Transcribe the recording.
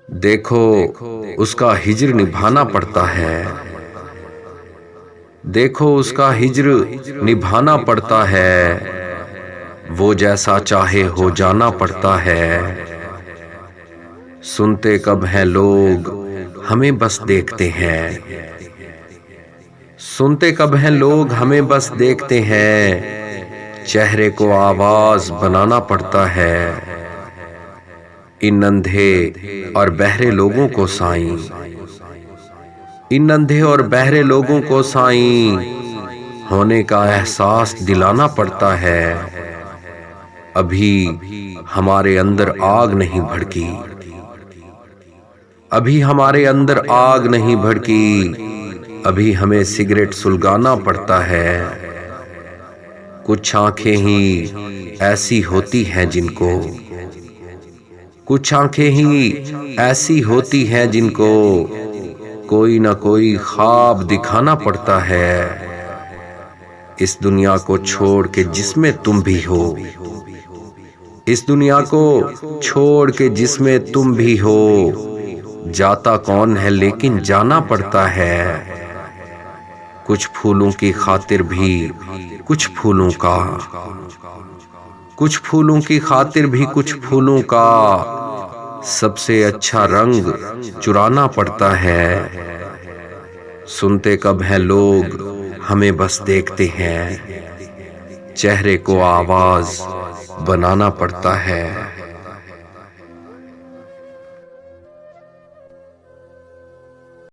دیکھو اس کا ہجر نبھانا پڑتا ہے، دیکھو اس کا ہجر نبھانا پڑتا ہے، وہ جیسا چاہے ہو جانا پڑتا ہے۔ سنتے کب ہیں لوگ ہمیں بس دیکھتے ہیں، سنتے کب ہیں لوگ ہمیں بس دیکھتے ہیں، چہرے کو آواز بنانا پڑتا ہے۔ ان اندھے اور بہرے لوگوں کو سائیں، ان اندھے اور بہرے لوگوں کو سائیں ہونے کا احساس دلانا پڑتا ہے۔ ابھی ہمارے اندر آگ نہیں بھڑکی، ابھی ہمارے اندر آگ نہیں بھڑکی، ابھی ہمیں سگریٹ سلگانا پڑتا ہے۔ کچھ آنکھیں ہی ایسی ہوتی ہیں جن کو، کچھ آنکھیں ہی ایسی ہوتی ہیں جن کو کوئی نہ کوئی خواب دکھانا پڑتا ہے۔ اس دنیا کو چھوڑ کے جس میں تم بھی ہو، اس دنیا کو چھوڑ کے جس میں تم بھی ہو، جاتا کون ہے لیکن جانا پڑتا ہے۔ کچھ پھولوں کی خاطر بھی کچھ پھولوں کا، کچھ پھولوں کی خاطر بھی کچھ پھولوں کا سب سے اچھا رنگ چرانا پڑتا ہے۔ سنتے کب ہیں لوگ ہمیں بس دیکھتے ہیں، چہرے کو آواز بنانا پڑتا ہے۔